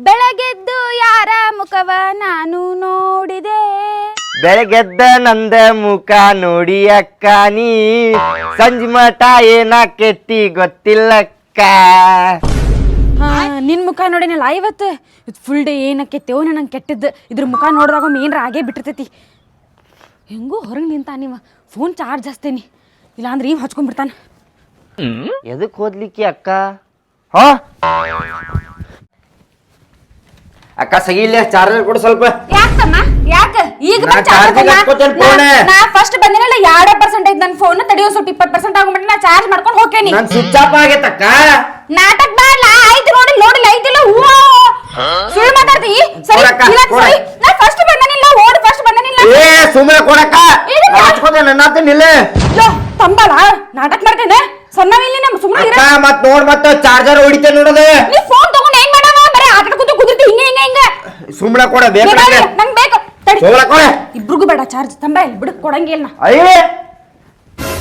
ಬೆಳಗೆದ್ದು ಯಾರ ಮುಖವ ನಾನು ನೋಡಿದೆ. ಬೆಳಗೆದ್ದ ನಂದ ಮುಖ ನೋಡಿ ಅಕ್ಕ ನೀ ಸಂಜೆ ಮಠ ಏನ ಕೆತ್ತಿ ಗೊತ್ತಿಲ್ಲಕ್ಕ. ನಿನ್ ಮುಖ ನೋಡಿನಲ್ಲ ಇವತ್ತು ಫುಲ್ ಡೇ ಏನಕ್ಕೆ ತೇವ್ ನಂಗೆ ಕೆಟ್ಟಿದ್ದು. ಇದ್ರ ಮುಖ ನೋಡಿದಾಗ ಏನ್ರ ಆಗೇ ಬಿಟ್ಟಿರ್ತೈತಿ. ಹೆಂಗೂ ಹೊರಗೆ ನಿಂತ ನೀವ ಫೋನ್ ಚಾರ್ಜ್ ಹಚ್ತೇನಿ, ಇಲ್ಲಾಂದ್ರೆ ಇವ್ ಹಚ್ಕೊಂಡ್ಬಿಡ್ತಾನ. ಎದಕ್ ಹೋದ್ಲಿಕ್ಕೆ ಅಕ್ಕ? ಹಾ ಅಕ್ಕ ಸಗಿಲ್ಲ ಚಾರ್ಜರ್ ಕೊಡು ಸ್ವಲ್ಪ. ಯಾಕಮ್ಮ ಯಾಕ ಈಗ ನಾ ಫಸ್ಟ್ ಬಂದಿನಲ್ಲ 2% ಐತ್ ನನ್ನ ಫೋನ್ ತಡಿಯೋ ಸ್ವಲ್ಪ 20% ಆಗೋಬಿಟ್ಟು ನಾ ಚಾರ್ಜ್ ಮಾಡ್ಕೊಂಡು ಹೋಗ್ತೇನಿ. ನನ್ ಸ್ವಿಚ್ ಆಫ್ ಆಗೈತಕ್ಕ. ನಾಟಕ ಮಾಡಲ್ಲ ಆಯ್ತು ನೋಡಿಲ್ಲ ಐತಿಲ್ಲ ಹೂವ ಸುಳ್ಳು ಮಾತಾಡ್ತಿ. ಸರಿ ನಾ ಫಸ್ಟ್ ಬಂದನಿಲ್ಲ ಓಡ್ ಫಸ್ಟ್ ಬಂದನಿಲ್ಲ. ಏ ಸುಮ್ಮನೆ ಕೊಡಕ್ಕ ಹಚ್ಕೋದೆ ನನ್ನ ನಿಲ್ಲ ತಂಬಲ್ಲ ನಾಟಕ ಮಾಡ್ತೇನೆ ಸಣ್ಣವಿಲ್ಲ ನಮ್ಮ ಸುಮ್ಮನೆ ಅಕ್ಕ ಮತ್ ನೋಡ್ ಮತ್ತ ಚಾರ್ಜರ್ ಹೊಡಿತೇನೆ ನೋಡೋದು. ನೀ ಫೋನ್ ತಗೊಂಡು ಏನ್ ಮಾಡವ ಬರೀ ಆಟ ಕೂತು ಕುದಿರ್ತಿ ಹಿಂಗ ಹಿಂಗ ಹಿಂಗ. ಸುಮ್ಮನೆ ಕೊಡ ಬೇಕು ನಂಗೆ ಬೇಕು ತಡಿ ಇಬ್ರಿಗೂ ಬೇಡ ಚಾರ್ಜ್ ತಂಬ ಇಲ್ಲಿ ಬಿಡು ಕೊಡಂಗಿಲ್ಲ ನಾ. ಅಯ್ಯೇ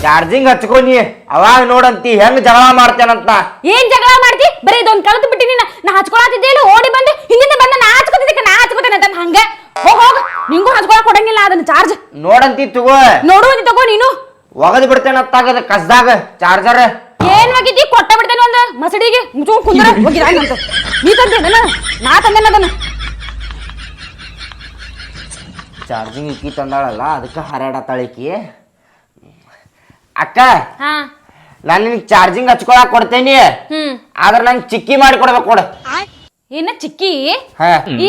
ಚಾರ್ಜಿಂಗ್ ಹಚ್ಕೊನಿ ಅವಾಗ ನೋಡಂತಿ ಹೆಂಗ್ ಜಗಳ ಮಾಡ್ತೇನಂತ. ಏನ್ ಜಗಳ ಮಾಡ್ತಿ ಬರೀ ಇದೊಂದ್ ಕಳತು ಬಿಟ್ಟಿ ನೀನ ನಾ ಹಚ್ಕೊಳತಿದ್ದೆ ಇಲ್ಲ ಓಡಿ ಬಂದು ಹಿಂದಿಂದ ಬಂದ ನಾ ಹಚ್ಕೋತೇನೆ ಅಂತ ಹಂಗ ಹೋಗ್ ನಿಂಗೂ ಹಚ್ಕೊಳಕ್ ಕೊಡಂಗಿಲ್ಲ ಅದನ್ನ ಚಾರ್ಜ್. ನೋಡಂತಿ ತಗೋ ನೋಡುವಂತಿ ತಗೋ ನೀನು ಒಗದ್ ಬಿಡ್ತೇನಂತಾಗದ ಕಸ್ದಾಗ ಚಾರ್ಜರ್. ಏನ್ ಒಗಿತಿ ಕೊಟ್ಟ ಬಿಡ್ತೇನೆ ಒಂದು ಮಸಡಿಗೆ ಮುಚ್ಕೊಂಡ್ ಕುಂದ್ರ ಹೋಗಿರಂತ. ನೀ ತಂದೇನ ನಾ ತಂದೇನ ಅದನ್ನ. ಚಾರ್ಜಿಂಗ್ ಇಕ್ಕಿ ತಂದಾಳಲ್ಲ ಅದಕ್ಕೆ ಹಾರಾಡತಾಳಿಕಿ. ಅಕ್ಕ ನಾನು ನಿನ್ಗೆ ಚಾರ್ಜಿಂಗ್ ಹಚ್ಕೊಳಕ್ ಕೊಡ್ತೇನಿ, ಆದ್ರೆ ನಂಗೆ ಚಿಕ್ಕಿ ಮಾಡಿ ಕೊಡ್ಬೇಕು ಕೊಡ. ಏನ ಚಿಕ್ಕಿ?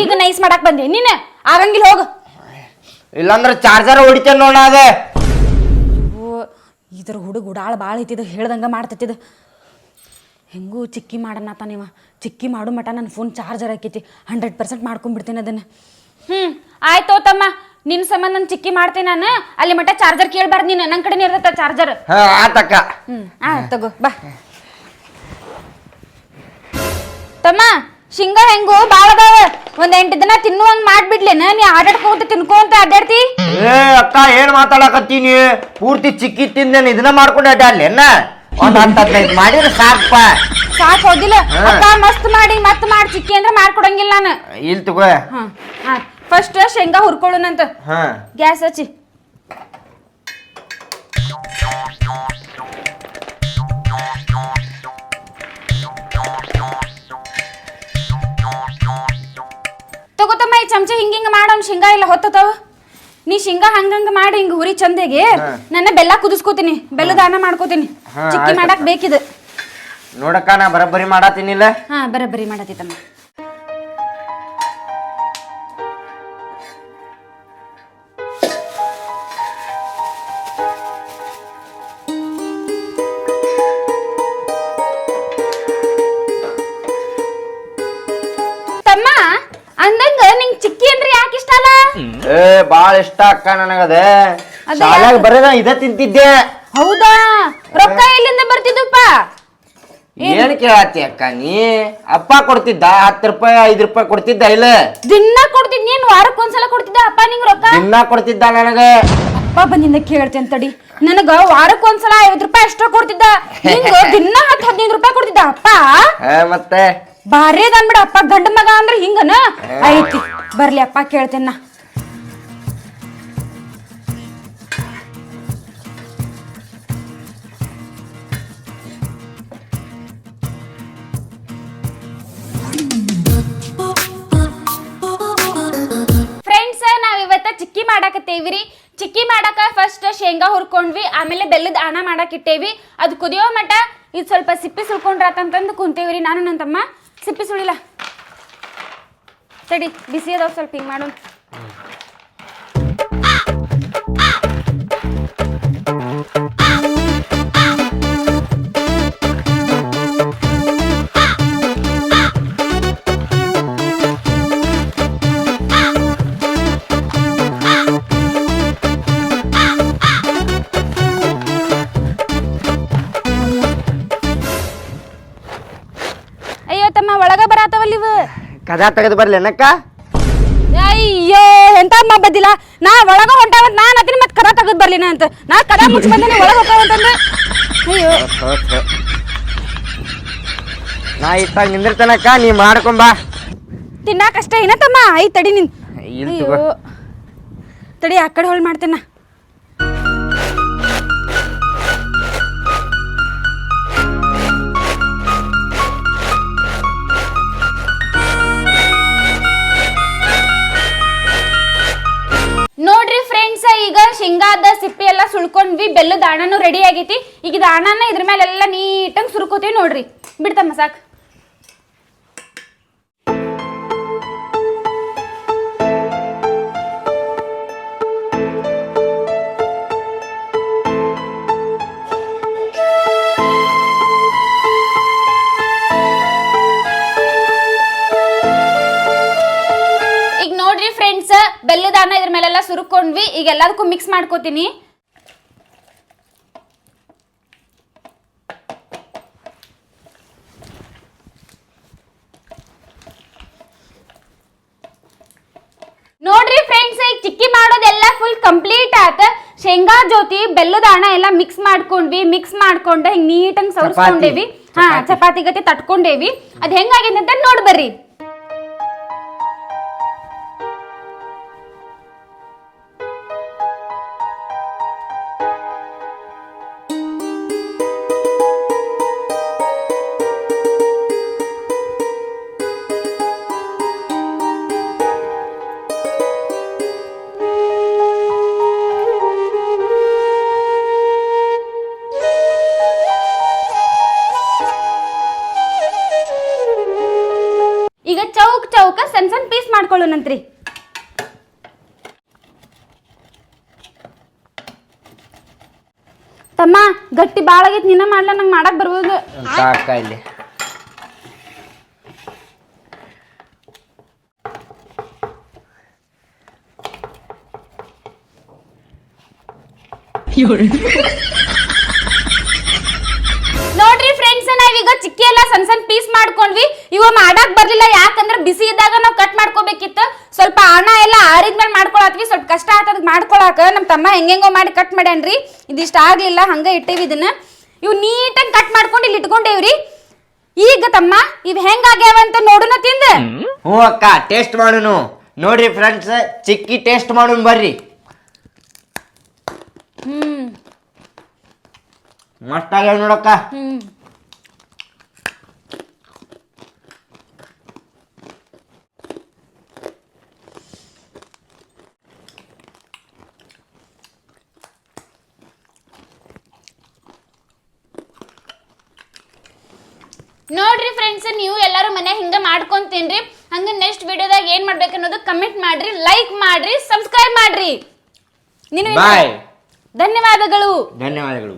ಈಗ ನೈಸ್ ಮಾಡಕ್ ಬಂದೆ ನೀನ್ ಆಗಂಗಿಲ್ಲ ಹೋಗ. ಇಲ್ಲಾಂದ್ರೆ ಚಾರ್ಜರ್ ಹೊಡಿತೇನೆ ನೋಡ ಅದ. ಇದ್ರ ಹುಡುಗ ಉಡಾಳ ಭಾಳ ಐತಿದ ಹೇಳ್ದಂಗ ಮಾಡ್ತೈತಿದ. ಹೆಂಗೂ ಚಿಕ್ಕಿ ಮಾಡಣಪ್ಪ ನೀವ ಚಿಕ್ಕಿ ಮಾಡು ಮಟ ನನ್ನ ಫೋನ್ ಚಾರ್ಜರ್ ಹಾಕೈತಿ 100% ಮಾಡ್ಕೊಂಡ್ಬಿಡ್ತೇನೆ ಅದನ್ನ. ಆಯ್ತು ತಮ್ಮ ನಿನ್ ಸಂಬಂಧ ನಾನು ಚಿಕ್ಕಿ ಮಾಡ್ತೇನೆ. ನಾನು ಅಲ್ಲಿ ಮಟ್ಟ ಚಾರ್ಜರ್ ಕೇಳ್ಬಾರ್ದು ನೀನು ನನ್ನ ಕಡೆನೇ ಇರ್ತೈತ ಚಾರ್ಜರ್. ಆತಕ್ಕ ತಗೋ ಬಾ ತಮ್ಮ. ಶೇಂಗಾ ಹೆಂಗು ಬಾಳ ಅದಾವ, ಒಂದ್ 8 ದಿನ ತಿನ್ನುವಂಗ್ ಮಾಡ್ಬಿಡ್ಲೇನ ನೀ ಆಟಾಡ್ಕೊಂತ ತಿನ್ಕೊಂತ ಅಡ್ಡಾಡ್ತಿ. ಏ ಅಕ್ಕ ಏನ್ ಮಾತಾಡಕತ್ತೀನಿ, ಪೂರ್ತಿ ಚಿಕ್ಕಿ ತಿಂದೇನೆ ಇದನ್ನ ಮಾಡ್ಕೊಂಡು ಅಡ್ಡಾಡ್ಲೇನ? ಒಂದ್ 10-15 ಮಾಡಿದ್ರೆ ಸಾಕಪ್ಪ. ಸಾಕ್ ಹೋಗಿಲ್ಲ ಅಕ್ಕ ಮಸ್ತ್ ಮಾಡಿ ಮತ್ ಮಾಡಿ ಚಿಕ್ಕಿ ಅಂದ್ರೆ ಮಾಡ್ಕೊಡಂಗಿಲ್ಲ ನಾನು. ಇಲ್ ತಗೋ. ಫಸ್ಟ್ ಶೇಂಗಾ ಹುರ್ಕೊಳ್ಳೋಣಂತ. ಗ್ಯಾಸ್ ಹಚ್ಚಿ. ತಗೋತಮ್ಮ ಈ ಚಮಚ ಹಿಂಗ ಮಾಡೋನ್ ಶೇಂಗಾ ಇಲ್ಲ ಹೊತ್ತತಾವ. ನೀ ಶೇಂಗಾ ಹಂಗಂಗ ಮಾಡಿ ಹಿಂಗ ಹುರಿ ಚಂದಗೆ ನನ್ನ ಬೆಲ್ಲ ಕುದಿಸ್ಕೋತೀನಿ, ಬೆಲ್ಲ ದಾನ ಮಾಡ್ಕೋತೀನಿ. ಚಿಕ್ಕಿ ಮಾಡಕ್ ಬೇಕಿದ ನೋಡಕ್ಕ ನಾ ಬರಬ್ಬರಿ ಮಾಡತ್ತೀನಿಲ್ಲ. ಬರಬ್ಬರಿ ಮಾಡತ್ತಿತ್ತಮ್ಮ. ತಮ್ಮ ಅಂದಂಗ ನಿಂಗ್ ಚಿಕ್ಕಿ ಅಂದ್ರೆ ಯಾಕೆ ಇಷ್ಟ ಅಲ್ಲ? ಏ ಬಾಳ ಇಷ್ಟ ಅಕ್ಕ ನನಗದ. ಶಾಲ್ಯಾಗ ಬರೋದ ಇದ ತಿಂತಿದ್ದೆ. ಹೌದಾ? ರೊಕ್ಕ ಎಲ್ಲಿಂದ ಬರ್ತಿದ್ದಪ್ಪ? ಏನ್ ಕೇಳತ್ತಿ ಅಕ್ಕ ನೀ? ಅಪ್ಪ ಕೊಡ್ತಿದ್ದ 10 ರೂಪಾಯಿ 5 ರೂಪಾಯಿ ಕೊಡ್ತಿದ್ದ ಇಲ್ಲ? ದಿನ ಕೊಡ್ತಿದ್ ನೀನ್ ವಾರಕ್ಕೊಂದ್ಸಲ ಕೊಡ್ತಿದ್ದ ಅಪ್ಪ ನಿಂಗ್ ರೊಕ್ಕ? ದಿನ ಕೊಡ್ತಿದ್ದ ನನಗ. ಅಪ್ಪ ಬಂದಿಂದ ಕೇಳ್ತೇನೆ ತಡಿ. ನನಗ ವಾರಕ್ಕೊಂದ್ಸಲ 50 ರೂಪಾಯಿ ಅಷ್ಟೋ ಕೊಡ್ತಿದ್ದ, ನಿಂಗ ದಿನ 10-15 ರೂಪಾಯಿ ಕೊಡ್ತಿದ್ದ ಅಪ್ಪ. ಮತ್ತೆ ಬಾರಿ ಅನ್ಬಿಡ ಅಪ್ಪ ಗಂಡ ಮಗ ಅಂದ್ರೆ ಹಿಂಗನ ಐತಿ. ಬರ್ಲಿ ಅಪ್ಪ ಕೇಳ್ತೇನ. ಫ್ರೆಂಡ್ಸ್ ನಾವಿವತ್ತ ಚಿಕ್ಕಿ ಮಾಡಾಕತ್ತೇವ್ರಿ. ಚಿಕ್ಕಿ ಮಾಡಾಕ ಫಸ್ಟ್ ಶೇಂಗಾ ಹುರ್ಕೊಂಡ್ವಿ, ಆಮೇಲೆ ಬೆಲ್ಲದ ಆಣ ಮಾಡಾಕ್ ಇಟ್ಟೇವಿ. ಅದು ಕುದಿಯೋ ಮಟ ಇದು ಸ್ವಲ್ಪ ಸಿಪ್ಪಿ ಸುಳ್ಕೊಂಡ್ರಾತಂತಂದು ಕುಂತೇವ್ರಿ. ನಾನು ನನ್ನ ತಮ್ಮ ಸಿಪ್ಪಿ ಸುಳಿಲ್ಲ ತಡಿ, ಬಿಸಿ ಅದಾವ ಸ್ವಲ್ಪ ಹಿಂಗ್ ಮಾಡೋಣ. ಅಯ್ಯೋ ತಮ್ಮ ಒಳಗ ಬರಾತವಲ್ಲ ಇವು. ಕದಾ ತೆಗೆದು ಬರ್ಲೇನಕ್ಕ? ಅಯ್ಯೋ ಎಂತ ಬದ್ದಿಲ್ಲ. ನಾ ಒಳಗ ಹೊಂಟಾವಂತ ನಾನ್ ಅತಿನಿ ಮತ್ ಕದ ತೆಗೆದ್ ಬರ್ಲಿನ ಅಂತ. ನಾ ಕದ ಮುಚ್ಚ ಬಂದೇನೆ ಒಳಗ ಹೋಗ್ತಾವಂತಂದ್ರೆ. ಅಯ್ಯೋ ನಾ ಇತ್ತಾಗ ನಿಂದಿರ್ತೇನಕ್ಕ, ನೀ ಮಾಡ್ಕೊಂಬಾ. ತಿನ್ನಾಕಷ್ಟ ಏನ ತಮ್ಮ ಐ ತಡಿ ನಿನ್ ಇಲ್ಲಿ ತಗೋ. ತಡಿ ಆ ಕಡೆ ಹೊಳ್ ಮಾಡ್ತೇನ. ನೋಡ್ರಿ ಫ್ರೆಂಡ್ಸ್, ಈಗ ಶೇಂಗಾದ ಸಿಪ್ಪಿ ಎಲ್ಲ ಸುಳ್ಕೊಂಡ್ವಿ, ಬೆಲ್ಲದ ಆಣನು ರೆಡಿ ಆಗೈತಿ. ಈಗ ಇದು ಆಣನ ಇದ್ರ ಮೇಲೆಲ್ಲ ನೀಟಾಗಿ ಸುರ್ಕೋತೀವಿ ನೋಡ್ರಿ. ಬಿಡ್ತಮ್ಮ ಸಾಕು. ಈಗ ನೋಡ್ರಿ ಫ್ರೆಂಡ್ಸ್, ಬೆಲ್ಲದಾನ ಇದ್ರ ಮೇಲೆಲ್ಲ ಸುರ್ಕೊಂಡ್ವಿ. ಈಗ ಎಲ್ಲದಕ್ಕೂ ಮಿಕ್ಸ್ ಮಾಡ್ಕೋತೀನಿ. ನೋಡ್ರಿ ಫ್ರೆಂಡ್ಸ್, ಈಗ ಚಿಕ್ಕಿ ಮಾಡೋದೆಲ್ಲ ಫುಲ್ ಕಂಪ್ಲೀಟ್ ಆತ. ಶೇಂಗಾ ಜೊತೆ ಬೆಲ್ಲದಾಣ ಎಲ್ಲ ಮಿಕ್ಸ್ ಮಾಡ್ಕೊಂಡ್ವಿ. ಮಿಕ್ಸ್ ಮಾಡ್ಕೊಂಡ ಹಿಂಗ್ ನೀಟಾಗಿ ಸವರ್ಸ್ಕೊಂಡೇವಿ. ಹಾ, ಚಪಾತಿ ಗತಿ ತಟ್ಕೊಂಡೇವಿ. ಅದ್ ಹೆಂಗಾಗೈತೆ ಅಂತ ನೋಡ್ ಬರ್ರಿ. ಈಗ ಚೌಕ ಸಣ್ಣ ಪೀಸ್ ಮಾಡ್ಕೊಳ್ಳೋಣಂತ್ರಿ. ತಮ್ಮ ಗಟ್ಟಿ ಬಾಳ ಆಗೈತಿ, ನಿನ್ನ ಮಾಡ್ಲ ನಂಗೆ ಮಾಡಕ್ ಬರ್ಬೋದು. ಸಾಕ ಇಲ್ಲಿ. ನೋಡ್ರಿ ಫ್ರೆಂಡ್ಸ್, ನಾವೀಗ ಚಿಕ್ಕಿ ಎಲ್ಲ ಸಣ್ಣ ಪೀಸ್ ಮಾಡ್ಕೊಂಡ್ವಿ. ಇವ ಮಾಡಕ್ ಬರ್ಲಿಲ್ಲ, ಯಾಕಂದ್ರೆ ಬಿಸಿ ಇದ್ದಾಗ ನಾವು ಕಟ್ ಮಾಡ್ಕೋಬೇಕಿತ್ತು. ಸ್ವಲ್ಪ ಆಣ ಎಲ್ಲ ಆರಿದ್ಮೇಲೆ ಮಾಡ್ಕೊಳತ್ವಿ. ಸ್ವಲ್ಪ ಕಷ್ಟ ಆಗ್ತದ ಮಾಡ್ಕೊಳಕ. ನಮ್ಮ ತಮ್ಮ ಹೆಂಗೆಂಗೋ ಮಾಡಿ ಕಟ್ ಮಾಡ್ಯಾನ್ರಿ. ಇದಿಷ್ಟ ಆಗ್ಲಿಲ್ಲ, ಹಂಗ ಇಟ್ಟೇವಿ. ಇದನ್ನ ಇವ್ ನೀಟಾಗಿ ಕಟ್ ಮಾಡ್ಕೊಂಡು ಇಲ್ಲಿ ಇಟ್ಕೊಂಡೇವ್ರಿ. ಈಗ ತಮ್ಮ ಇವ್ ಹೆಂಗಾಗ್ಯಾವ ಅಂತ ನೋಡುನ ತಿಂದ. ಹ್ಞೂ ಅಕ್ಕ, ಟೇಸ್ಟ್ ಮಾಡೋನು. ನೋಡ್ರಿ ಫ್ರೆಂಡ್ಸ್, ಚಿಕ್ಕಿ ಟೇಸ್ಟ್ ಮಾಡೋನು ಬರ್ರಿ. ಮಸ್ತ್ ಆಗ್ಯಾವ ನೋಡಕ್ಕ. ನೋಡ್ರಿ ಫ್ರೆಂಡ್ಸ್, ನೀವು ಎಲ್ಲರೂ ಮನೆ ಹಿಂಗ ಮಾಡ್ಕೊಂಡ್ ತಿನ್ರಿ. ಹಂಗ ನೆಕ್ಸ್ಟ್ ವಿಡಿಯೋದಾಗ ಏನ್ ಮಾಡ್ಬೇಕು ಅನ್ನೋದು ಕಮೆಂಟ್ ಮಾಡ್ರಿ, ಲೈಕ್ ಮಾಡ್ರಿ, ಸಬ್ಸ್ಕ್ರೈಬ್ ಮಾಡ್ರಿ. ಬಾಯ್. ಧನ್ಯವಾದಗಳು. ಧನ್ಯವಾದಗಳು.